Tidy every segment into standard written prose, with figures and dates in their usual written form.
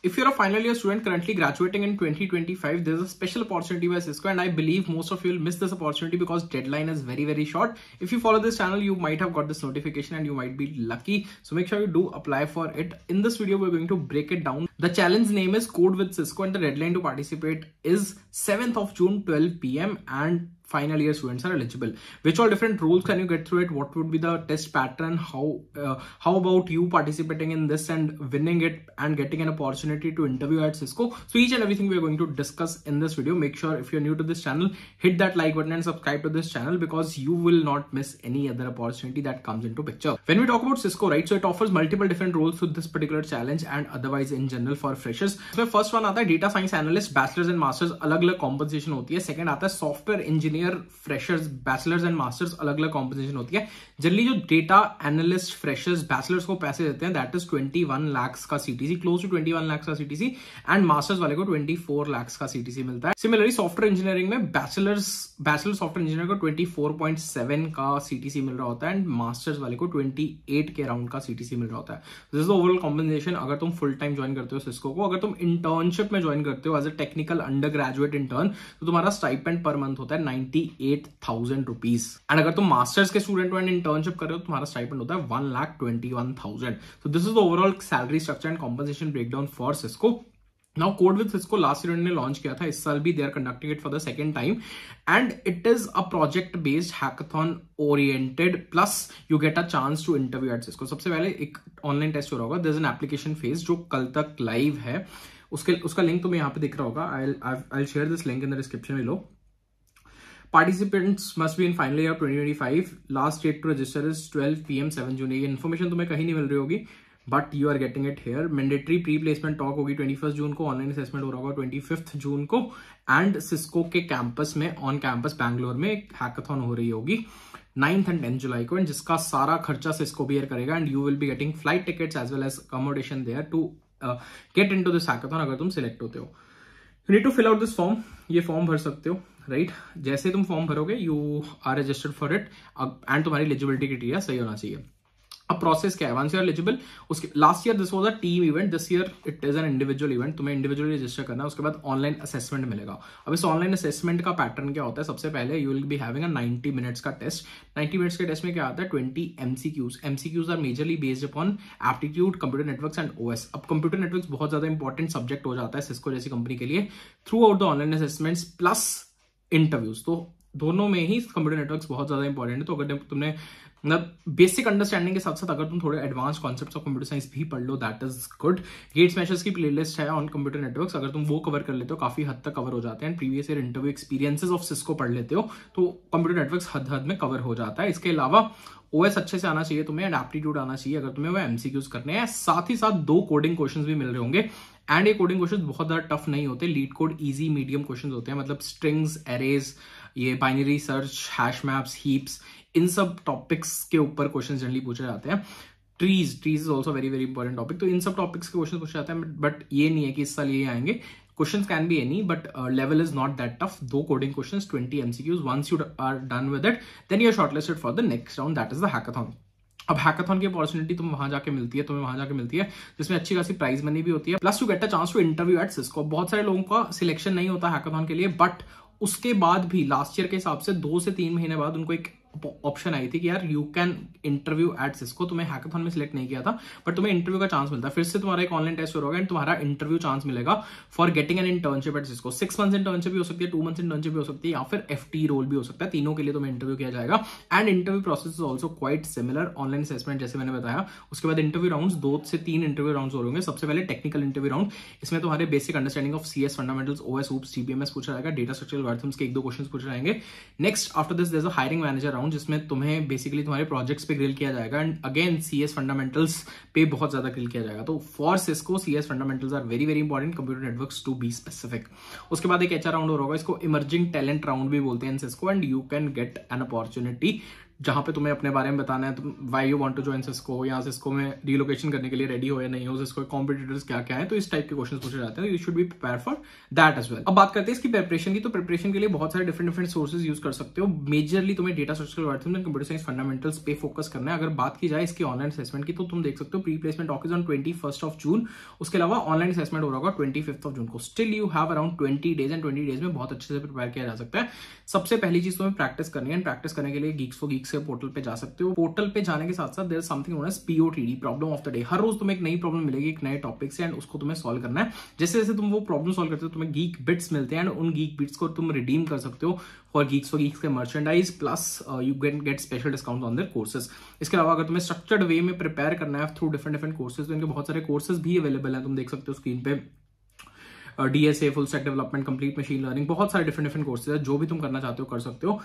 If you're a final year student currently graduating in 2025, there's a special opportunity by Cisco, and I believe most of you will miss this opportunity because deadline is very, very short. If you follow this channel, you might have got this notification and you might be lucky. So make sure you do apply for it. In this video, we're going to break it down. The challenge name is Code with Cisco and the deadline to participate is 7th of June, 12 PM and final year students are eligible. Which all different rules can you get through it? What would be the test pattern? How about you participating in this and winning it and getting an opportunity to interview at Cisco? So each and everything we are going to discuss in this video. Make sure if you're new to this channel, hit that like button and subscribe to this channel because you will not miss any other opportunity that comes into picture. When we talk about Cisco, right, so it offers multiple different roles to this particular challenge and otherwise in general for freshers. So first one आता है data science analyst, bachelor's and master's अलग अलग compensation होती है. Second आता है software engineer freshers, bachelors and masters अलग अलग कॉम्पोजिशन होती है. जनरली जो डेटा एनालिस्ट फ्रेशर्स बैचलर्स को पैसे देते हैं दैट इज 21 लाख का सीटीसी, क्लोज टू 21 लाख का सीटीसी, एंड मास्टर्स वाले को 24 लाख का सीटीसी मिलता है. सिमिलरली सॉफ्टवेयर इंजीनियरिंग में बैचलर सॉफ्टवेयर इंजीनियर को 24.7 का सीटीसी मिल रहा होता है एंड मास्टर्स वाले को 28 के अराउंड का सीटीसी मिल रहा होता है. This is the overall compensation अगर तुम फुल टाइम ज्वाइन करते हो सिस्को को. अगर तुम इंटर्नशिप में ज्वाइन करते हो as a technical undergraduate intern तो तुम्हारा स्टाइपेंड पर मंथ होता है 98,000 रुपीज. एंड अगर तुम मास्टर्स के स्टूडेंट हो एंड इंटर्नशिप कर रहे हो तुम्हारा स्टाइपेंड होता है 1,21,000. So this is the overall salary structure and compensation breakdown for Cisco. Now Code with Cisco last year ने लॉन्च किया था, इस साल भी they are conducting it for the second time and it is a project based hackathon oriented plus you get a chance to interview at Cisco. सबसे पहले एक online test हो रहा होगा. There is an application phase जो कल तक live है. उसका लिंक तुम्हें यहाँ पे दिख रहा होगा. I'll share this link in the description below. Participants must be in final year 2025. Last date to register is 12 PM 7 June. ये इन्फॉर्मेशन तुम्हें कहीं नहीं मिल रही होगी but you are getting it here. Mandatory pre placement talk होगी 21 जून को. Online assessment हो रहा होगा 25 जून को एंड सिस्को के कैंपस में ऑन कैंपस बैंगलोर में एक हैकाथन हो रही होगी 9th and 10th जुलाई को, एंड जिसका सारा खर्चा सिस्को बियर करेगा and you will be getting flight tickets as well as accommodation there to get into this hackathon अगर तुम सिलेक्ट होते हो. You need to fill out this form. ये फॉर्म भर सकते हो राइट. जैसे तुम फॉर्म भरोगे you are registered for it and तुम्हारी एलिजिबिलिटी क्राइटेरिया सही होना चाहिए. अब प्रोसेस क्या है? वंस यू आर एलिजिबल, उसके last year this was a team event, this year it is an individual event. तुम्हें इंडिविजुअली रजिस्टर करना है. उसके बाद ऑनलाइन असेसमेंट मिलेगा. अब इस ऑनलाइन असेसमेंट का पैटर्न क्या होता है? सबसे पहले you will be having a 90 minutes का टेस्ट. 90 मिनट्स के टेस्ट में क्या आता है? 20 MCQs. MCQs are majorly based upon aptitude, computer networks and OS. अब कंप्यूटर नेटवर्क्स बहुत ज्यादा इंपॉर्टेंट सब्जेक्ट हो जाता है सिस्को जैसी कंपनी के लिए through out the online assessments plus interviews. तो दोनों में ही कंप्यूटर नेटवर्क्स बहुत ज्यादा इंपॉर्टेंट है. तो अगर तुमने मतलब बेसिक अंडरस्टैंडिंग के साथ साथ अगर तुम थोड़े advance concepts of computer science भी पढ़ लो that is good. Gate Smashers की प्लेलिस्ट है ऑन कंप्यूटर नेटवर्क्स, अगर तुम वो कवर कर लेते हो काफी हद तक कवर हो जाते हैं. Previous year interview experiences of Cisco पढ़ लेते हो तो कंप्यूटर नेटवर्क्स हद में कवर हो जाता है. इसके अलावा OS अच्छे से आना चाहिए तुम्हें एंड एप्टीट्यूड आना चाहिए अगर तुम्हें वो MCQs करने हैं. साथ ही साथ 2 कोडिंग क्वेश्चंस भी मिल रहे होंगे एंड ये कोडिंग क्वेश्चंस बहुत ज्यादा टफ नहीं होते. LeetCode easy medium questions होते हैं. मतलब स्ट्रिंग्स, एरेज, ये binary search, hash maps, heaps, इन सब टॉपिक्स के ऊपर क्वेश्चन जनरली पूछे जाते हैं. Trees is also very very important topic. तो इन सब टॉपिक्स के क्वेश्चन पूछे जाते हैं बट ये नहीं है कि इस साल ये आएंगे. Questions can be any, but level is not that tough. 2 coding questions, 20 MCQs. Once you are done with it, then you are shortlisted for the next round. That is the hackathon. अब hackathon की opportunity तुम्हें वहां जाके मिलती है जिसमें अच्छी खासी प्राइज मनी भी होती है plus you get a chance to interview at Cisco. बहुत सारे लोगों का सिलेक्शन नहीं होता हैकाथन के लिए बट उसके बाद भी लास्ट ईयर के हिसाब से 2 से 3 महीने बाद उनको एक ऑप्शन आई थी कि यार you can interview at Cisco. तुम्हें हैकाथन में सिलेक्ट नहीं किया था बट तुम्हें इंटरव्यू का चांस मिलता है. फिर से तुम्हारा एक ऑनलाइन टेस्ट होगा एंड तुम्हारा इंटरव्यू चांस मिलेगा for getting an internship at Cisco. 6 months internship भी हो सकती है, 2 मंथ्स इंटर्नशिप भी हो सकती है या फिर FT रोल भी हो सकता है. तीनों के लिए तुम्हें इंटरव्यू किया जाएगा and interview process is also quite similar. Online assessment जैसे मैंने बताया, उसके बाद इंटरव्यू राउंड 2 से 3 इंटरव्यू राउंड हो होंगे. सबसे पहले टेक्निकल इंटरव्यू राउंड, इसमें तुम्हारे basic understanding of CS fundamentals, OS, hoops, TPMS पूछा जाएगा. डेटा स्ट्रक्चरल एल्गोरिथम्स के 1-2 क्वेश्चन पूछे जाएंगे. Next after this there is a hiring manager round जिसमें तुम्हें बेसिकली तुम्हारे प्रोजेक्ट्स पे ग्रिल किया जाएगा एंड अगेन CS फंडामेंटल्स पे बहुत ज्यादा ग्रिल किया जाएगा. तो for Cisco CS fundamentals are very very important, computer networks to be specific. उसके बाद एक HR राउंड होगा, इसको इमर्जिंग टैलेंट राउंड भी बोलते हैं Cisco and you can get an opportunity जहां पे तुम्हें अपने बारे में बताना है, तुम why you want to join Cisco, या सिस्को में रिलोकेशन करने के लिए रेडी हो या नहीं हो, सिस्को कॉम्पिटिटर्स क्या क्या है, तो इस टाइप के क्वेश्चन पूछे जाते हैं। You should be prepare for that as well. अब बात करते हैं इसकी प्रिपरेशन की। तो प्रिपरेशन के लिए बहुत सारे डिफरेंट सोर्सेज यूज कर सकते हो। मेजरली तुम्हें data structural algorithms and computer science fundamentals पे फोकस करना है। अगर बात की जाए इसकी ऑनलाइन असेसमेंट की, तो तुम देख सकते हो pre placement talk is on 21 जून। उसके अलावा ऑनलाइन असेसमेंट हो रहा होगा 25 जून को। Still you have around 20 days, and 20 days में बहुत अच्छे से प्रिपेयर किया जा सकता है। सबसे पहली चीज तुम्हें प्रैक्टिस करनी है। प्रैक्टिस करने के लिए Geeks for Geeks के पोर्टल पे जा सकते हो। पोर्टल पे जाने के साथ साथ there is something known as POTD, problem of the day. हर रोज तुम्हें एक नई प्रॉब्लम मिलेगी एक नए टॉपिक से, एंड उसको तुम्हें सॉल्व करना है। जैसे जैसे तुम वो प्रॉब्लम सॉल्व करते हो तुम्हें गीक बिट्स मिलते हैं, एंड उन गीक बिट्स को तुम रिडीम कर सकते हो फॉर Geeks for Geeks के merchandise, plus you can gate special discount on their courses. इसके अलावा अगर तुम्हें स्ट्रक्चर्ड वे में प्रिपेयर करना है थ्रू डिफरेंट कोर्सेज, तो इनके बहुत सारे कोर्सेज भी अवेलेबल है। तुम देख सकते हो स्क्रीन पे DSA, full stack development, complete machine learning, बहुत सारे डिफरेंट कोर्सेज है। जो भी तुम करना चाहते हो कर सकते हो।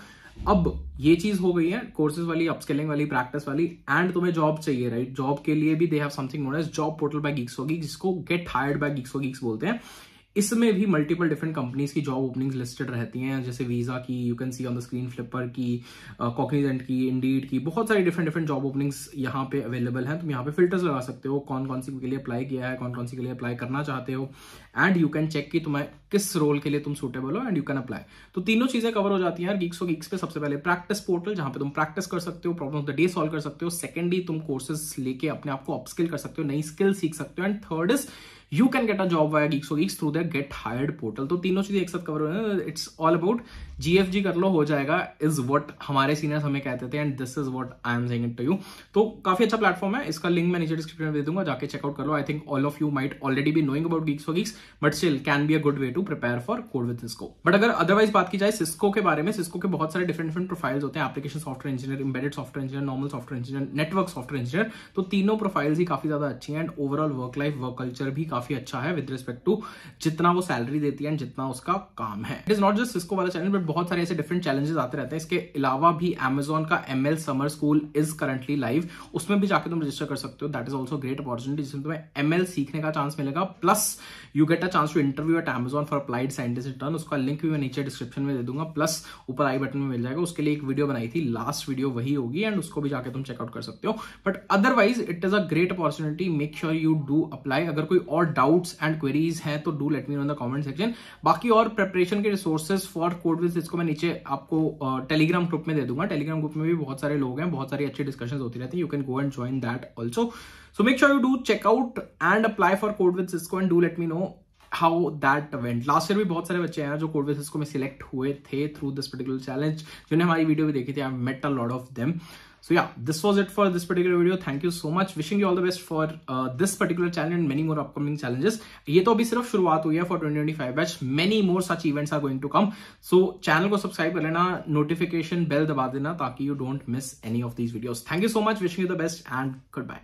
अब ये चीज हो गई है कोर्सेज वाली, अपस्किलिंग वाली, प्रैक्टिस वाली, एंड तुम्हें जॉब चाहिए, राइट। जॉब के लिए भी they have something known as job portal by Geeks for Geeks, जिसको get hired by Geeks for Geeks बोलते हैं। इसमें भी मल्टीपल डिफरेंट कंपनीज की जॉब ओपनिंग्स लिस्टेड रहती हैं, जैसे वीजा की, you can see on the screen, Flipr की, कॉग्निजेंट की, इंडीड की, बहुत सारी डिफरेंट जॉब ओपनिंग्स यहाँ पे अवेलेबल हैं। तुम यहाँ पे फिल्टर्स लगा सकते हो, कौन कौन सी के लिए अप्लाई किया है, कौन कौन सी के लिए अप्लाई करना चाहते हो, एंड यू कैन चेक कि तुम्हें किस रोल के लिए तुम सूटेबल हो, एंड यू कैन अप्लाई। तो तीनों चीजें कवर हो जाती हैं Geeks for Geeks पे। सबसे पहले प्रैक्टिस पोर्टल, जहां पे तुम प्रैक्टिस कर सकते हो, problem of the day solve कर सकते हो। सेकेंडली तुम कोर्सेज लेके अपने आप को अपस्किल कर सकते हो, नई स्किल सीख सकते हो, and third is you can get a job via Geeks for Geeks through the get hired portal. तो तीनों चीजें एक साथ कवर हो रही है। इट्स ऑल अबाउट GFG कर लो, हो जाएगा, इज व्हाट हमारे सीनियर्स हमें कहते थे, and this is what I am saying it to you. तो काफी अच्छा प्लेटफॉर्म है, इसका लिंक मैं नीचे डिस्क्रिप्शन में दे दूंगा, जाके चेकआउट कर लो। I think all of you might already be knowing about Geeks for Geeks, but still can be a good way to prepare for code with Cisco. But अगर अदरवाइज बात की जाए सिस्को के बारे में, सिस्को के बहुत सारे डिफरेंट प्रोफाइल्स होते हैं, application software engineer, embedded software engineer, normal software engineer, network software engineer. तो तीनों प्रोफाइल्स ही काफी ज्यादा अच्छी हैं, and overall work life, work culture भी काफी अच्छा है विद रिस्पेक्ट टू जितना वो सैलरी देती है एंड जितना उसका काम है। It is not just Cisco वाला चैनल, बट बहुत सारे ऐसे डिफरेंट चैलेंजेस आते रहते हैं। इसके अलावा भी Amazon का ML summer school is currently live, उसमें भी जाके तुम रजिस्टर कर सकते हो। That is also great opportunity, जिसमें तुम्हें ML सीखने का चांस मिलेगा, plus you get a chance to interview at Amazon for applied scientist intern. उसका लिंक भी मैं नीचे डिस्क्रिप्शन में दे दूंगा, प्लस ऊपर आई बटन में मिल जाएगा। उसके लिए एक वीडियो बनाई थी, लास्ट वीडियो वही होगी, एंड उसको भी जाके तुम चेकआउट कर सकते हो। But otherwise it is a great opportunity, make sure you do apply. अगर कोई और डाउट्स एंड क्वेरीज हैं तो do let me no in the comment section. बाकी और प्रिपरेशन के resources for code with Cisco मैं नीचे आपको टेलीग्राम ग्रुप में दे दूंगा। टेलीग्राम ग्रुप में भी बहुत सारे लोग हैं, बहुत सारी अच्छी डिस्कशंस होती रहती है। You can go and join that also. So make sure you do check out and apply for code with Cisco, and do let me know how that went. Last year भी बहुत सारे बच्चे हैं जो code with Cisco में select हुए थे through this particular challenge, जिन्होंने हमारी वीडियो भी देखी थी। I have met a lot of them. So yeah, this was it for this particular video. Thank you so much. Wishing you all the best for this particular challenge and many more upcoming challenges. ये तो अभी सिर्फ शुरुआत हुई है for 2025 batch. Many more such events are going to come. So channel को subscribe कर लेना, notification bell दबा देना ताकि you don't miss any of these videos. Thank you so much. Wishing you the best and goodbye.